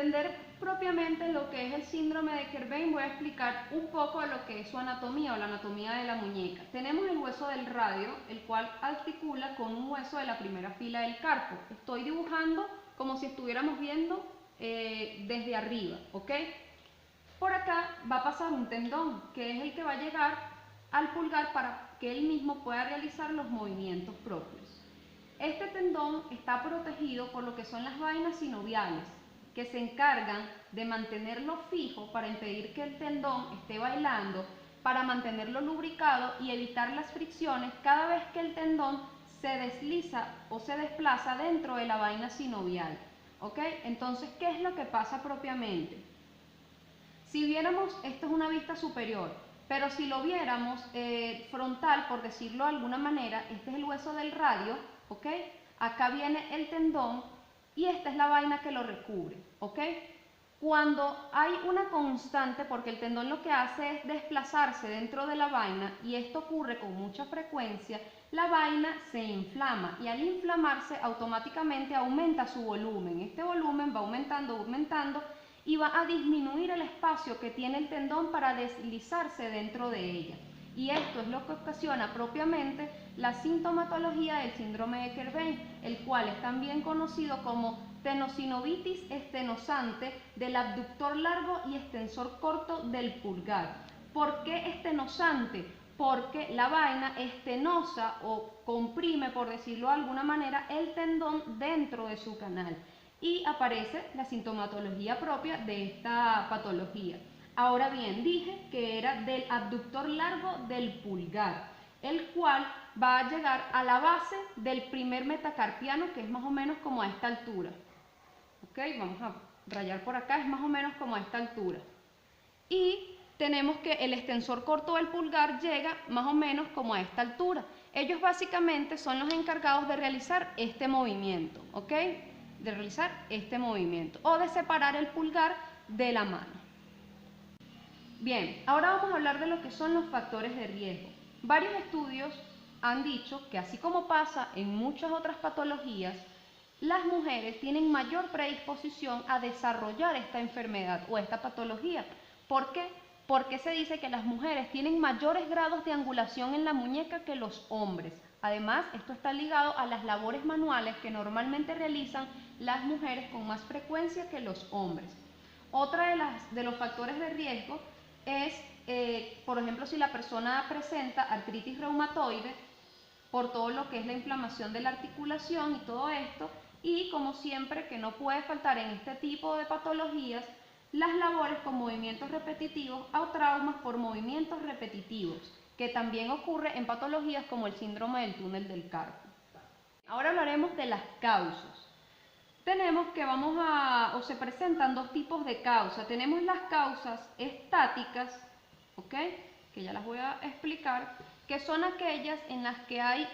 entender propiamente lo que es el síndrome de Kerbein, voy a explicar un poco de lo que es su anatomía o la anatomía de la muñeca. Tenemos el hueso del radio, el cual articula con un hueso de la primera fila del carpo. Estoy dibujando como si estuviéramos viendo desde arriba, ¿ok? Por acá va a pasar un tendón, que es el que va a llegar al pulgar para que él mismo pueda realizar los movimientos propios. Este tendón está protegido por lo que son las vainas sinoviales, que se encargan de mantenerlo fijo para impedir que el tendón esté bailando, para mantenerlo lubricado y evitar las fricciones cada vez que el tendón se desliza o se desplaza dentro de la vaina sinovial. ¿Ok? Entonces, ¿qué es lo que pasa propiamente? Si viéramos, esto es una vista superior, pero si lo viéramos frontal, por decirlo de alguna manera, este es el hueso del radio, ¿ok? Acá viene el tendón y esta es la vaina que lo recubre, ¿ok? Cuando hay una constante, porque el tendón lo que hace es desplazarse dentro de la vaina y esto ocurre con mucha frecuencia, la vaina se inflama y al inflamarse automáticamente aumenta su volumen. Este volumen va aumentando, aumentando y va a disminuir el espacio que tiene el tendón para deslizarse dentro de ella. Y esto es lo que ocasiona propiamente la sintomatología del síndrome de Kerbein, el cual es también conocido como tenosinovitis estenosante del abductor largo y extensor corto del pulgar. ¿Por qué estenosante? Porque la vaina estenosa o comprime, por decirlo de alguna manera, el tendón dentro de su canal y aparece la sintomatología propia de esta patología. Ahora bien, dije que era del abductor largo del pulgar, el cual va a llegar a la base del primer metacarpiano, que es más o menos como a esta altura. Ok, vamos a rayar por acá, es más o menos como a esta altura. Y tenemos que el extensor corto del pulgar llega más o menos como a esta altura. Ellos básicamente son los encargados de realizar este movimiento, ¿ok? De realizar este movimiento o de separar el pulgar de la mano. Bien, ahora vamos a hablar de lo que son los factores de riesgo. Varios estudios han dicho que así como pasa en muchas otras patologías, las mujeres tienen mayor predisposición a desarrollar esta enfermedad o esta patología. ¿Por qué? Porque se dice que las mujeres tienen mayores grados de angulación en la muñeca que los hombres. Además, esto está ligado a las labores manuales que normalmente realizan las mujeres con más frecuencia que los hombres. Otra de los factores de riesgo es, por ejemplo, si la persona presenta artritis reumatoide, por todo lo que es la inflamación de la articulación y todo esto, y como siempre que no puede faltar en este tipo de patologías, las labores con movimientos repetitivos o traumas por movimientos repetitivos, que también ocurre en patologías como el síndrome del túnel del carpo. Ahora hablaremos de las causas. Tenemos que se presentan dos tipos de causas. Tenemos las causas estáticas, ¿ok? Que ya las voy a explicar, que son aquellas en las que hay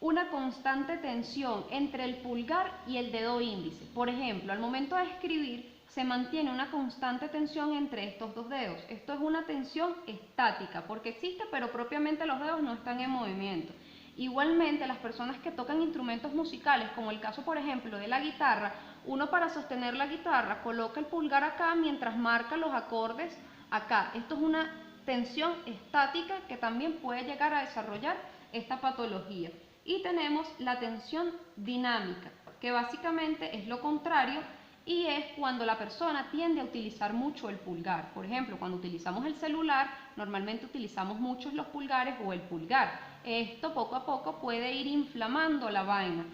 una constante tensión entre el pulgar y el dedo índice. Por ejemplo, al momento de escribir se mantiene una constante tensión entre estos dos dedos. Esto es una tensión estática, porque existe, pero propiamente los dedos no están en movimiento. Igualmente, las personas que tocan instrumentos musicales, como el caso por ejemplo de la guitarra, uno para sostener la guitarra coloca el pulgar acá mientras marca los acordes acá. Esto es una tensión estática que también puede llegar a desarrollar esta patología. Y tenemos la tensión dinámica, que básicamente es lo contrario y es cuando la persona tiende a utilizar mucho el pulgar. Por ejemplo, cuando utilizamos el celular, normalmente utilizamos muchos los pulgares o el pulgar. Esto poco a poco puede ir inflamando la vaina.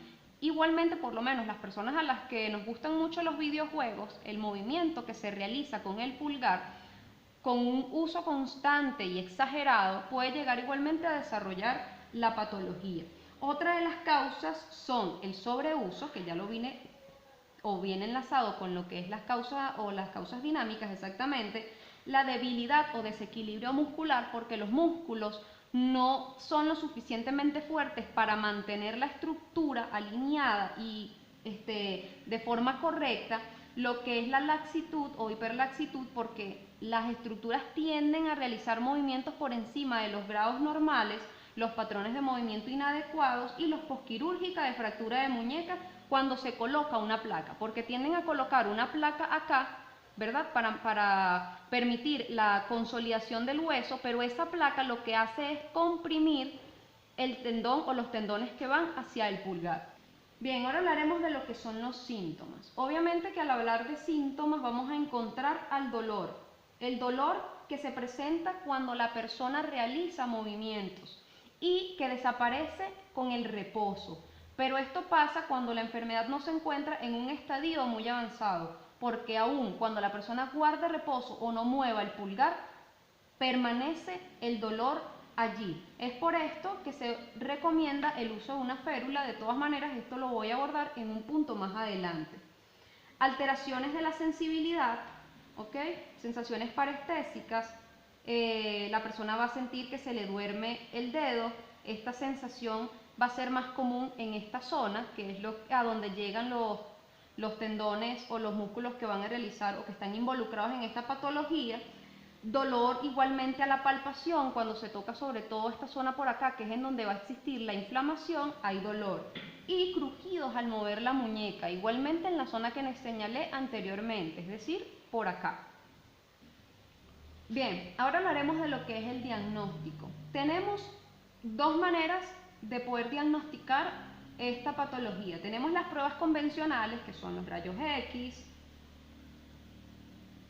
Igualmente, por lo menos las personas a las que nos gustan mucho los videojuegos, el movimiento que se realiza con el pulgar, con un uso constante y exagerado, puede llegar igualmente a desarrollar la patología. Otra de las causas son el sobreuso, que ya lo viene enlazado con lo que es las causas o las causas dinámicas exactamente, la debilidad o desequilibrio muscular, porque los músculos no son lo suficientemente fuertes para mantener la estructura alineada y de forma correcta, lo que es la laxitud o hiperlaxitud, porque las estructuras tienden a realizar movimientos por encima de los grados normales, los patrones de movimiento inadecuados y los posquirúrgica de fractura de muñeca cuando se coloca una placa, porque tienden a colocar una placa acá, ¿verdad? Para permitir la consolidación del hueso, pero esa placa lo que hace es comprimir el tendón o los tendones que van hacia el pulgar. Bien, ahora hablaremos de lo que son los síntomas. Obviamente que al hablar de síntomas vamos a encontrar al dolor. El dolor que se presenta cuando la persona realiza movimientos y que desaparece con el reposo. Pero esto pasa cuando la enfermedad no se encuentra en un estadio muy avanzado, porque aún cuando la persona guarde reposo o no mueva el pulgar, permanece el dolor allí. Es por esto que se recomienda el uso de una férula. De todas maneras, esto lo voy a abordar en un punto más adelante. Alteraciones de la sensibilidad, ¿ok? Sensaciones parestésicas. La persona va a sentir que se le duerme el dedo. Esta sensación va a ser más común en esta zona, que es a donde llegan los tendones o los músculos que van a realizar o que están involucrados en esta patología. Dolor igualmente a la palpación, cuando se toca sobre todo esta zona por acá, que es en donde va a existir la inflamación, hay dolor. Y crujidos al mover la muñeca, igualmente en la zona que les señalé anteriormente, es decir, por acá. Bien, ahora hablaremos de lo que es el diagnóstico. Tenemos dos maneras de poder diagnosticar esta patología. Tenemos las pruebas convencionales, que son los rayos X,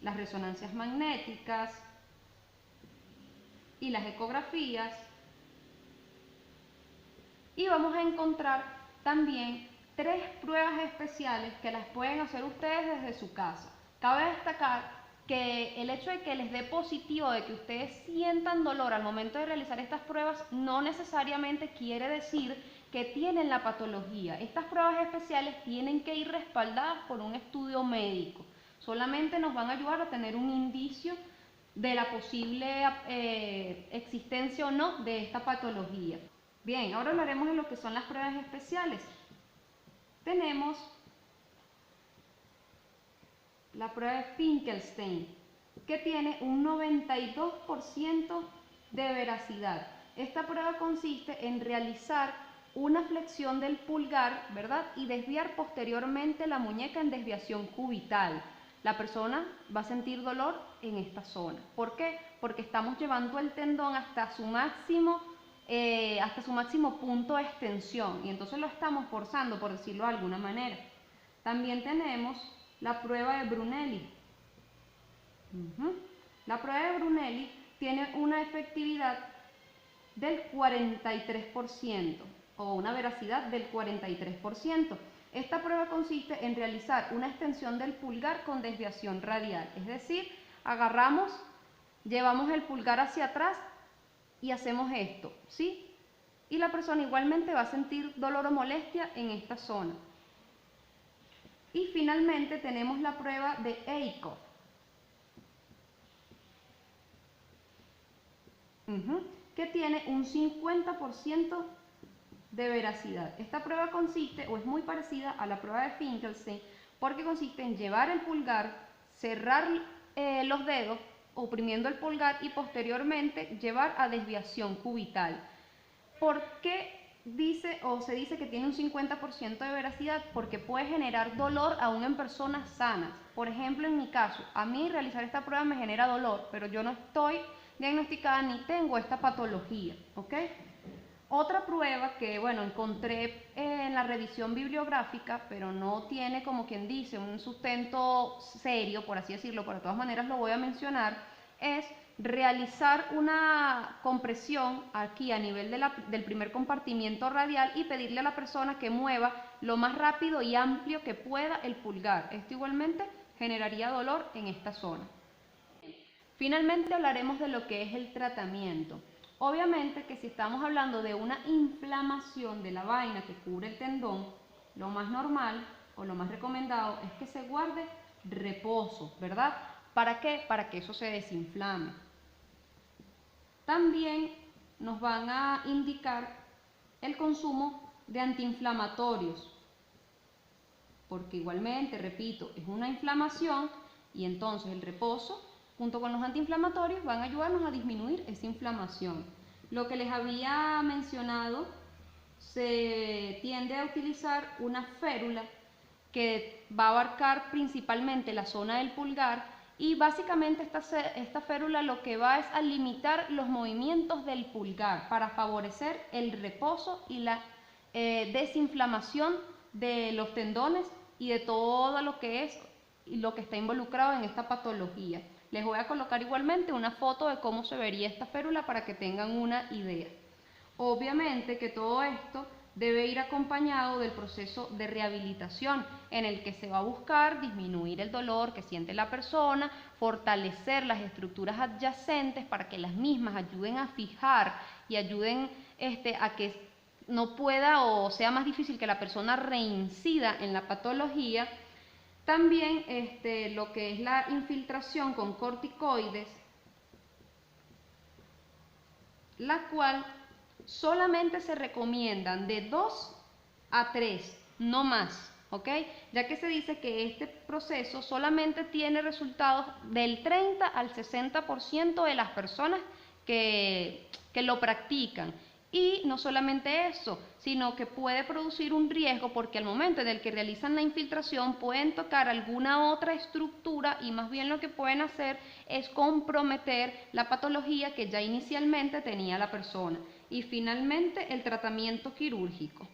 las resonancias magnéticas y las ecografías, y vamos a encontrar también 3 pruebas especiales que las pueden hacer ustedes desde su casa. Cabe destacar que el hecho de que les dé positivo, de que ustedes sientan dolor al momento de realizar estas pruebas, no necesariamente quiere decir que tienen la patología. Estas pruebas especiales tienen que ir respaldadas por un estudio médico. Solamente nos van a ayudar a tener un indicio de la posible existencia o no de esta patología. Bien, ahora hablaremos de lo que son las pruebas especiales. Tenemos la prueba de Finkelstein, que tiene un 92% de veracidad. Esta prueba consiste en realizar una flexión del pulgar, ¿verdad? Y desviar posteriormente la muñeca en desviación cubital. La persona va a sentir dolor en esta zona. ¿Por qué? Porque estamos llevando el tendón hasta su máximo punto de extensión, y entonces lo estamos forzando, por decirlo de alguna manera. También tenemos la prueba de Brunelli. La prueba de Brunelli tiene una efectividad del 43% o una veracidad del 43%. Esta prueba consiste en realizar una extensión del pulgar con desviación radial, es decir, agarramos, llevamos el pulgar hacia atrás y hacemos esto, ¿sí? Y la persona igualmente va a sentir dolor o molestia en esta zona. Y finalmente tenemos la prueba de Eikhoff, que tiene un 50% de veracidad. Esta prueba consiste, o es muy parecida a la prueba de Finkelstein, porque consiste en llevar el pulgar, cerrar los dedos, oprimiendo el pulgar y posteriormente llevar a desviación cubital. ¿Por qué se dice que tiene un 50% de veracidad? Porque puede generar dolor aún en personas sanas. Por ejemplo, en mi caso, a mí realizar esta prueba me genera dolor, pero yo no estoy diagnosticada ni tengo esta patología, ¿ok? Otra prueba que, bueno, encontré en la revisión bibliográfica, pero no tiene, como quien dice, un sustento serio, por así decirlo, pero de todas maneras lo voy a mencionar, es realizar una compresión aquí a nivel del primer compartimiento radial y pedirle a la persona que mueva lo más rápido y amplio que pueda el pulgar. Esto igualmente generaría dolor en esta zona. Finalmente hablaremos de lo que es el tratamiento. Obviamente que si estamos hablando de una inflamación de la vaina que cubre el tendón, lo más normal o lo más recomendado es que se guarde reposo, ¿verdad? ¿Para qué? Para que eso se desinflame. También nos van a indicar el consumo de antiinflamatorios, porque igualmente, repito, es una inflamación y entonces el reposo junto con los antiinflamatorios van a ayudarnos a disminuir esa inflamación. Lo que les había mencionado, se tiende a utilizar una férula que va a abarcar principalmente la zona del pulgar, y básicamente esta férula lo que va es a limitar los movimientos del pulgar para favorecer el reposo y la desinflamación de los tendones y de todo lo que está involucrado en esta patología. Les voy a colocar igualmente una foto de cómo se vería esta férula para que tengan una idea. Obviamente que todo esto debe ir acompañado del proceso de rehabilitación, en el que se va a buscar disminuir el dolor que siente la persona, fortalecer las estructuras adyacentes para que las mismas ayuden a fijar y ayuden a que no pueda o sea más difícil que la persona reincida en la patología. También lo que es la infiltración con corticoides, la cual solamente se recomiendan de 2 a 3, no más, ¿ok? Ya que se dice que este proceso solamente tiene resultados del 30 al 60% de las personas que lo practican. Y no solamente eso, sino que puede producir un riesgo porque al momento en el que realizan la infiltración pueden tocar alguna otra estructura y más bien lo que pueden hacer es comprometer la patología que ya inicialmente tenía la persona. Y finalmente el tratamiento quirúrgico.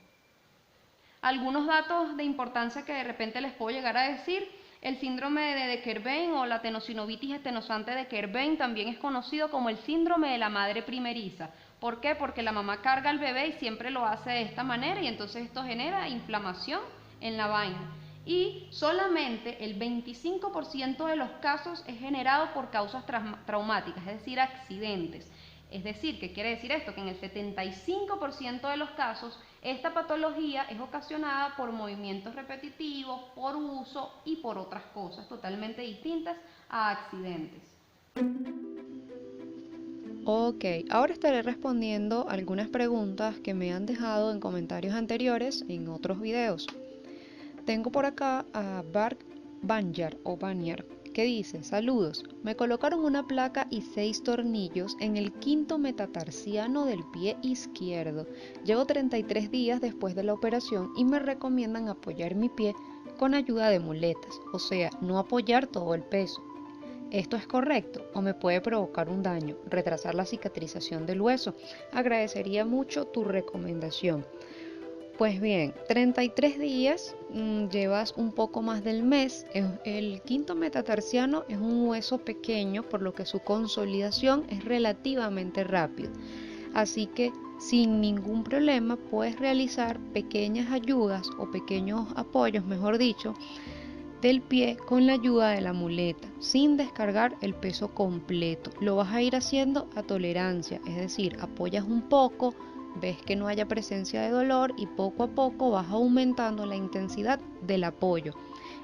Algunos datos de importancia que de repente les puedo llegar a decir: el síndrome de Kerbein o la tenosinovitis estenosante de Kerbein también es conocido como el síndrome de la madre primeriza. ¿Por qué? Porque la mamá carga al bebé y siempre lo hace de esta manera y entonces esto genera inflamación en la vaina. Y solamente el 25% de los casos es generado por causas traumáticas, es decir, accidentes. Es decir, ¿qué quiere decir esto? Que en el 75% de los casos esta patología es ocasionada por movimientos repetitivos, por uso y por otras cosas totalmente distintas a accidentes. Ok, ahora estaré respondiendo algunas preguntas que me han dejado en comentarios anteriores en otros videos. Tengo por acá a Bart Banyar que dice: saludos, me colocaron una placa y 6 tornillos en el quinto metatarsiano del pie izquierdo. Llevo 33 días después de la operación y me recomiendan apoyar mi pie con ayuda de muletas, o sea, no apoyar todo el peso. ¿Esto es correcto o me puede provocar un daño, retrasar la cicatrización del hueso? Agradecería mucho tu recomendación. Pues bien, 33 días, llevas un poco más del mes. El quinto metatarsiano es un hueso pequeño, por lo que su consolidación es relativamente rápida. Así que sin ningún problema puedes realizar pequeñas ayudas o pequeños apoyos, mejor dicho, del pie con la ayuda de la muleta, sin descargar el peso completo. Lo vas a ir haciendo a tolerancia, es decir, apoyas un poco, ves que no haya presencia de dolor y poco a poco vas aumentando la intensidad del apoyo.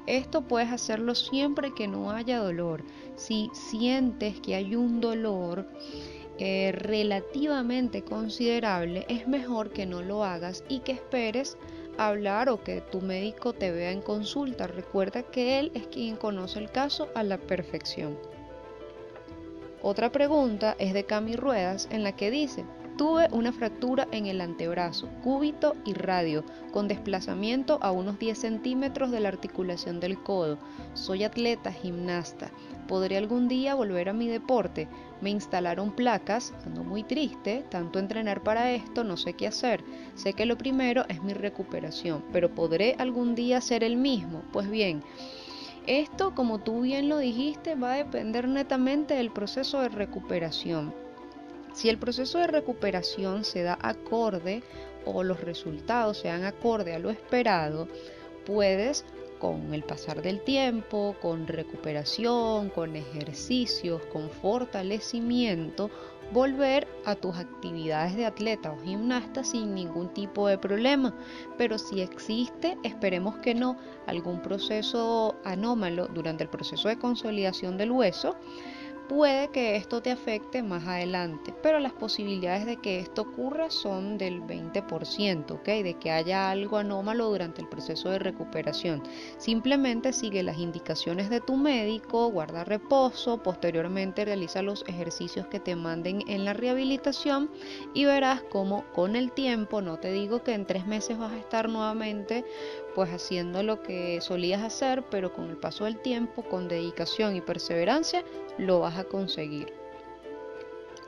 Esto puedes hacerlo siempre que no haya dolor. Si sientes que hay un dolor relativamente considerable, es mejor que no lo hagas y que esperes hablar o que tu médico te vea en consulta. Recuerda que él es quien conoce el caso a la perfección. Otra pregunta es de Cami Ruedas, en la que dice: tuve una fractura en el antebrazo, cúbito y radio, con desplazamiento a unos 10 centímetros de la articulación del codo. Soy atleta, gimnasta. ¿Podré algún día volver a mi deporte? Me instalaron placas, ando muy triste, tanto entrenar para esto, no sé qué hacer. Sé que lo primero es mi recuperación, pero ¿podré algún día ser el mismo? Pues bien, esto, como tú bien lo dijiste, va a depender netamente del proceso de recuperación. Si el proceso de recuperación se da acorde o los resultados se dan acorde a lo esperado, puedes, con el pasar del tiempo, con recuperación, con ejercicios, con fortalecimiento, volver a tus actividades de atleta o gimnasta sin ningún tipo de problema. Pero si existe, esperemos que no, algún proceso anómalo durante el proceso de consolidación del hueso, puede que esto te afecte más adelante, pero las posibilidades de que esto ocurra son del 20%, ¿ok? De que haya algo anómalo durante el proceso de recuperación. Simplemente sigue las indicaciones de tu médico, guarda reposo, posteriormente realiza los ejercicios que te manden en la rehabilitación y verás cómo con el tiempo, no te digo que en 3 meses vas a estar nuevamente pues haciendo lo que solías hacer, pero con el paso del tiempo, con dedicación y perseverancia, lo vas a conseguir.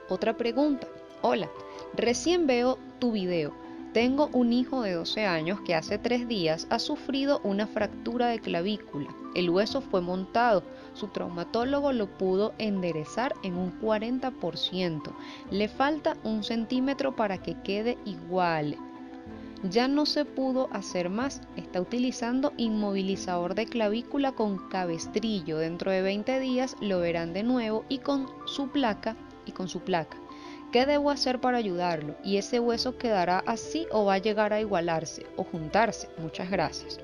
Otra pregunta. Hola, recién veo tu video. Tengo un hijo de 12 años que hace 3 días ha sufrido una fractura de clavícula. El hueso fue montado. Su traumatólogo lo pudo enderezar en un 40%. Le falta 1 centímetro para que quede igual. Ya no se pudo hacer más. Está utilizando inmovilizador de clavícula con cabestrillo. Dentro de 20 días lo verán de nuevo y con su placa. ¿Qué debo hacer para ayudarlo? ¿Y ese hueso quedará así o va a llegar a igualarse o juntarse? Muchas gracias.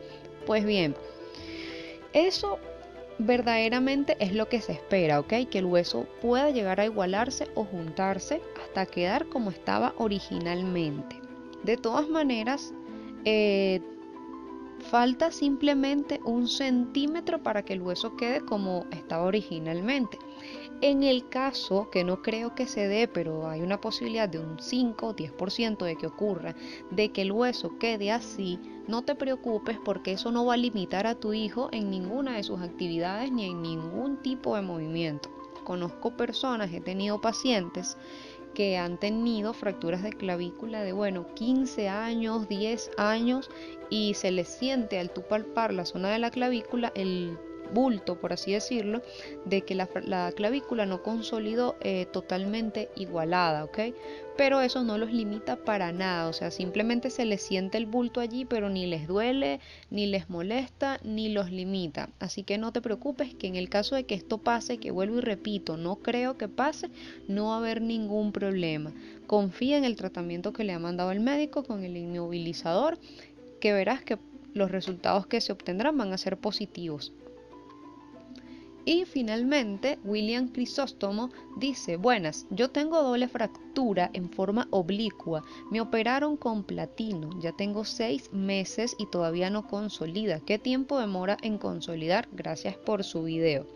Pues bien, eso verdaderamente es lo que se espera, ¿ok? Que el hueso pueda llegar a igualarse o juntarse hasta quedar como estaba originalmente. De todas maneras, falta simplemente 1 centímetro para que el hueso quede como estaba originalmente. En el caso, que no creo que se dé, pero hay una posibilidad de un 5 o 10% de que ocurra, de que el hueso quede así, no te preocupes porque eso no va a limitar a tu hijo en ninguna de sus actividades ni en ningún tipo de movimiento. Conozco personas, he tenido pacientes que han tenido fracturas de clavícula de 15 años, 10 años y se les siente al tú palpar la zona de la clavícula el bulto, por así decirlo, de que la clavícula no consolidó totalmente igualada, ¿ok? Pero eso no los limita para nada, o sea, simplemente se les siente el bulto allí, pero ni les duele, ni les molesta, ni los limita. Así que no te preocupes que en el caso de que esto pase, que vuelvo y repito, no creo que pase, no va a haber ningún problema. Confía en el tratamiento que le ha mandado el médico con el inmovilizador, que verás que los resultados que se obtendrán van a ser positivos. Y finalmente, William Crisóstomo dice: buenas, yo tengo doble fractura en forma oblicua, me operaron con platino, ya tengo 6 meses y todavía no consolida. ¿Qué tiempo demora en consolidar? Gracias por su video.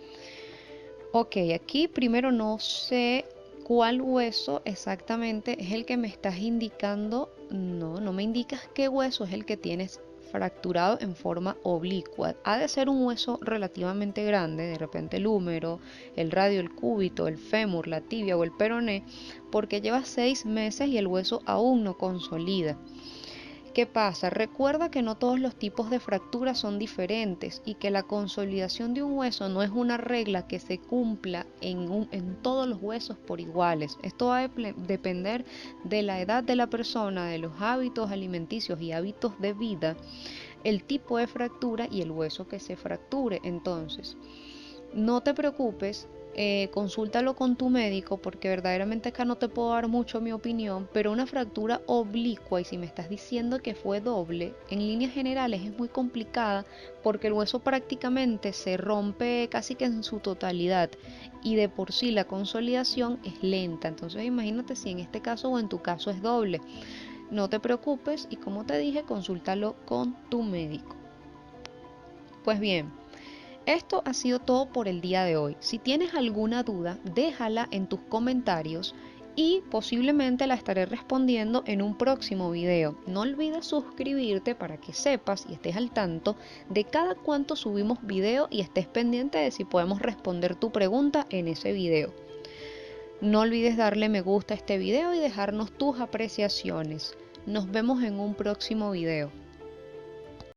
Ok, aquí primero no sé cuál hueso exactamente es el que me estás indicando. No me indicas qué hueso es el que tienes fracturado en forma oblicua. Ha de ser un hueso relativamente grande, de repente el húmero, el radio, el cúbito, el fémur, la tibia o el peroné, porque lleva 6 meses y el hueso aún no consolida. ¿Qué pasa? Recuerda que no todos los tipos de fracturas son diferentes y que la consolidación de un hueso no es una regla que se cumpla en todos los huesos por iguales. Esto va a depender de la edad de la persona, de los hábitos alimenticios y hábitos de vida, el tipo de fractura y el hueso que se fracture. Entonces, no te preocupes, consúltalo con tu médico porque verdaderamente acá no te puedo dar mucho mi opinión, pero una fractura oblicua, y si me estás diciendo que fue doble, en líneas generales es muy complicada porque el hueso prácticamente se rompe casi que en su totalidad y de por sí la consolidación es lenta. Entonces imagínate si en este caso o en tu caso es doble. No te preocupes y como te dije, consúltalo con tu médico. Pues bien, esto ha sido todo por el día de hoy. Si tienes alguna duda, déjala en tus comentarios y posiblemente la estaré respondiendo en un próximo video. No olvides suscribirte para que sepas y estés al tanto de cada cuánto subimos video y estés pendiente de si podemos responder tu pregunta en ese video. No olvides darle me gusta a este video y dejarnos tus apreciaciones. Nos vemos en un próximo video.